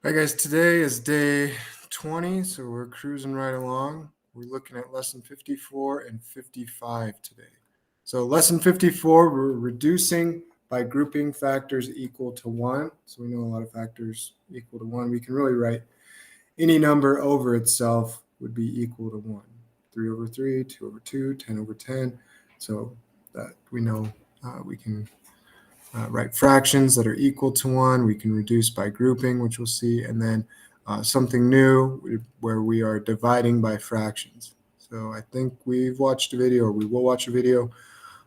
All right, guys, today is day 20, so we're cruising right along. We're looking at lesson 54 and 55 today. So lesson 54, we're reducing by grouping factors equal to 1. So we know a lot of factors equal to 1. We can really write any number over itself would be equal to 1. 3 over 3, 2 over 2, 10 over 10. So that we know we can write fractions that are equal to 1. We can reduce by grouping, which we'll see, and then something new where we are dividing by fractions. So I think we've watched a video, or we will watch a video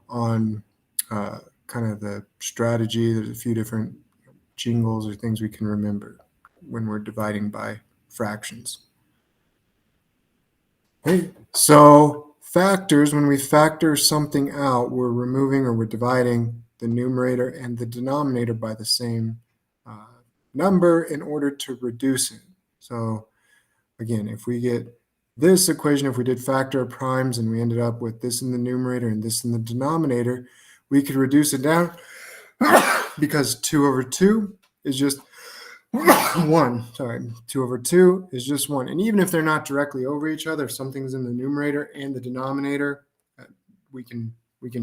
on kind of the strategy. There's a few different jingles or things we can remember when we're dividing by fractions. Okay, so factors, when we factor something out, we're removing or we're dividing the numerator and the denominator by the same number in order to reduce it. So again, if we get this equation, if we did factor of primes and we ended up with this in the numerator and this in the denominator, we could reduce it down because 2 over 2 is just 1. Sorry, 2 over 2 is just 1. And even if they're not directly over each other, if something's in the numerator and the denominator, we can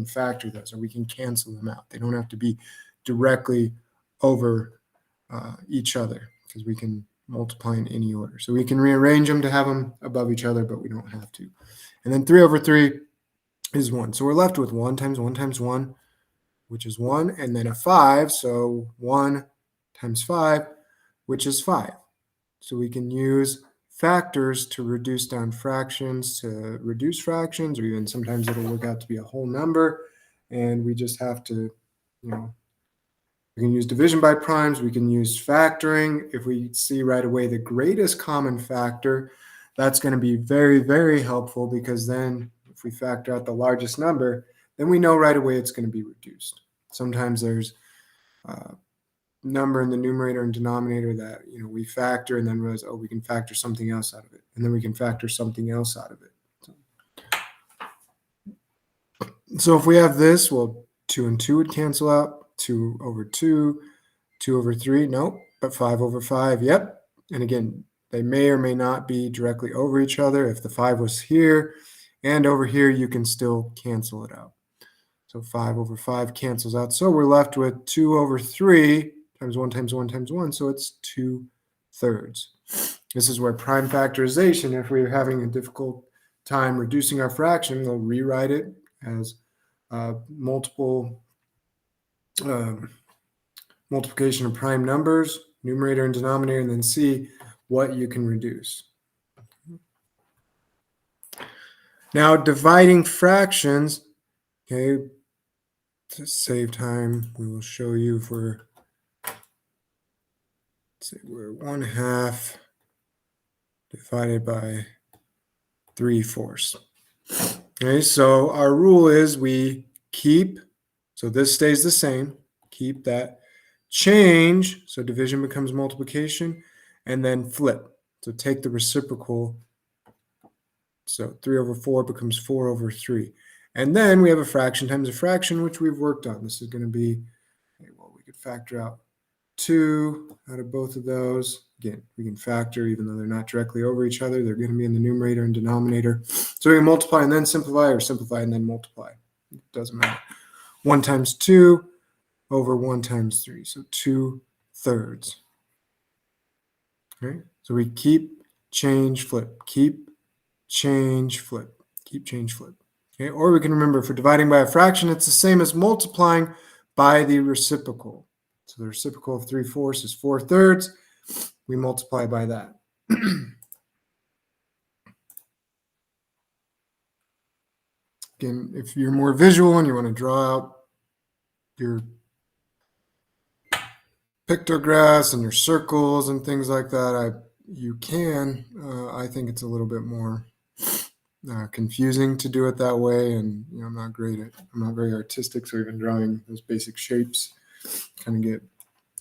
factor those, or we can cancel them out. They don't have to be directly over each other, because we can multiply in any order. So we can rearrange them to have them above each other, but we don't have to. And then 3 over 3 is 1. So we're left with 1 times 1 times 1, which is 1, and then a 5. So 1 times 5, which is 5. So we can use factors to reduce down fractions, to reduce fractions, or even sometimes it'll work out to be a whole number. And we just have to, we can use division by primes, we can use factoring. If we see right away the greatest common factor, that's going to be very, very helpful, because then if we factor out the largest number, then we know right away it's going to be reduced. Sometimes there's number in the numerator and denominator that we factor and then realize, oh, we can factor something else out of it, and then we can factor something else out of it. So if we have this, well, 2 and 2 would cancel out. 2 over 2, 2 over 3, nope, but 5 over 5, yep. And again, they may or may not be directly over each other. If the 5 was here and over here, you can still cancel it out. So 5 over 5 cancels out. So we're left with 2 over 3 times 1 times 1 times 1. So it's 2/3. This is where prime factorization, if we're having a difficult time reducing our fraction, we'll rewrite it as multiplication of prime numbers, numerator and denominator, and then see what you can reduce. Now, dividing fractions, okay, to save time, we will show you for, let's say we're 1/2 divided by 3/4. Okay, so our rule is we keep, so this stays the same, keep that, change, so division becomes multiplication, and then flip. So take the reciprocal, so 3 over 4 becomes 4 over 3. And then we have a fraction times a fraction, which we've worked on. This is going to be, well, we could factor out 2 out of both of those. Again, we can factor even though they're not directly over each other. They're going to be in the numerator and denominator. So we can multiply and then simplify, or simplify and then multiply. It doesn't matter. 1 times 2 over 1 times 3. So 2/3. Okay, so we keep, change, flip, keep, change, flip, keep, change, flip. Okay, or we can remember for dividing by a fraction, it's the same as multiplying by the reciprocal. So the reciprocal of 3/4 is 4/3. We multiply by that. Again, if you're more visual and you want to draw out your pictographs and your circles and things like that, you can. I think it's a little bit more confusing to do it that way, and I'm not very artistic, so even drawing those basic shapes kind of get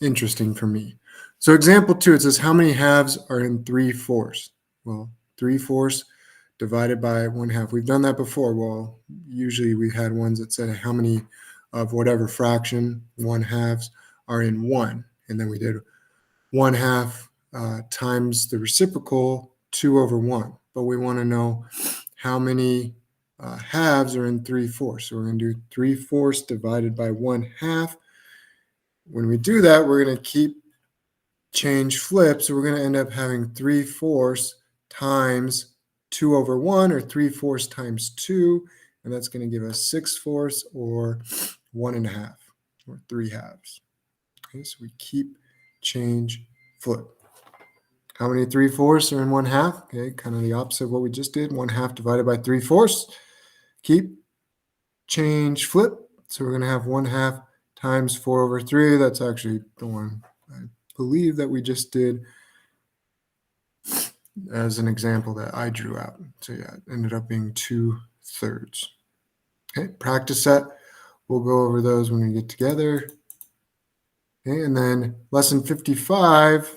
interesting for me. So example 2, it says how many halves are in 3/4? Well, 3/4 divided by 1/2. We've done that before. Well, usually we had ones that said how many of whatever fraction 1/2 are in 1, and then we did 1/2 times the reciprocal 2 over 1. But we want to know how many halves are in 3/4. So we're going to do 3/4 divided by 1/2. When we do that, we're going to change flip. So we're going to end up having 3/4 times 2 over 1, or 3/4 times 2. And that's going to give us 6/4, or 1.5, or 3/2. Okay, so we change flip. How many 3/4 are in 1/2? Okay, kind of the opposite of what we just did. 1/2 divided by 3/4. Change flip. So we're going to have 1/2 times 4 over 3. That's actually the one I believe that we just did as an example that I drew out. So yeah, it ended up being 2/3. Okay, practice set. We'll go over those when we get together. Okay, and then lesson 55,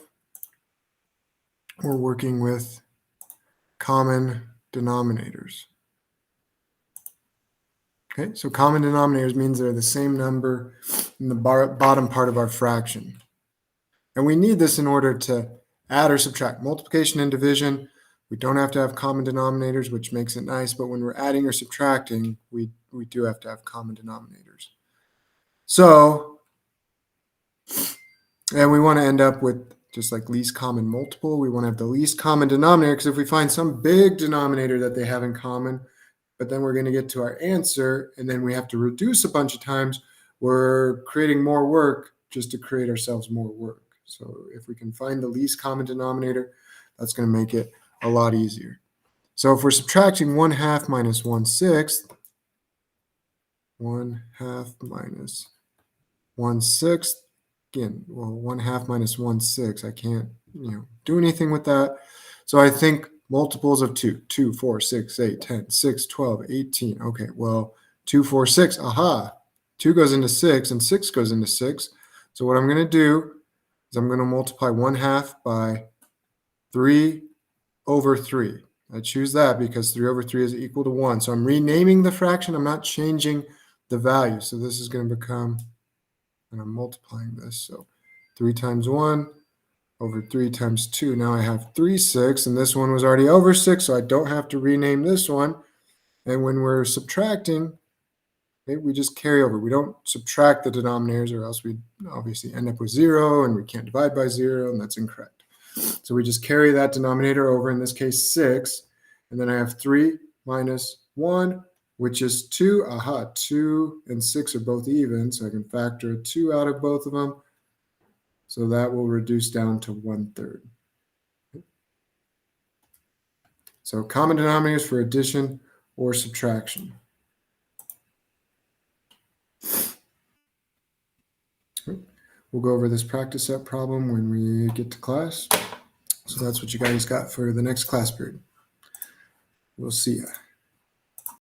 we're working with common denominators. Okay, so common denominators means they're the same number in the bottom part of our fraction. And we need this in order to add or subtract. Multiplication and division, we don't have to have common denominators, which makes it nice. But when we're adding or subtracting, we do have to have common denominators. So, and we want to end up with, just like least common multiple, we want to have the least common denominator, because if we find some big denominator that they have in common, but then we're going to get to our answer, and then we have to reduce a bunch of times, we're creating more work just to create ourselves more work. So if we can find the least common denominator, that's going to make it a lot easier. So if we're subtracting 1/2 minus 1/6, 1/2 minus 1/6, again, well, 1/2 minus 1/6, I can't, do anything with that. So I think multiples of 2, 2, 4, 6, 8, 10, 6, 12, 18. Okay, well, 2, 4, 6, aha. 2 goes into 6, and 6 goes into 6. So what I'm going to do is I'm going to multiply 1/2 by 3 over 3. I choose that because 3 over 3 is equal to 1. So I'm renaming the fraction. I'm not changing the value. So this is going to become, and I'm multiplying this. So 3 times 1 over 3 times 2. Now I have 3/6, and this one was already over 6, so I don't have to rename this one. And when we're subtracting, okay, we just carry over. We don't subtract the denominators, or else we obviously end up with 0, and we can't divide by 0, and that's incorrect. So we just carry that denominator over, in this case 6, and then I have 3 minus 1, which is 2. Aha, 2 and 6 are both even, so I can factor a 2 out of both of them. So that will reduce down to 1/3. So common denominators for addition or subtraction. We'll go over this practice set problem when we get to class. So that's what you guys got for the next class period. We'll see ya.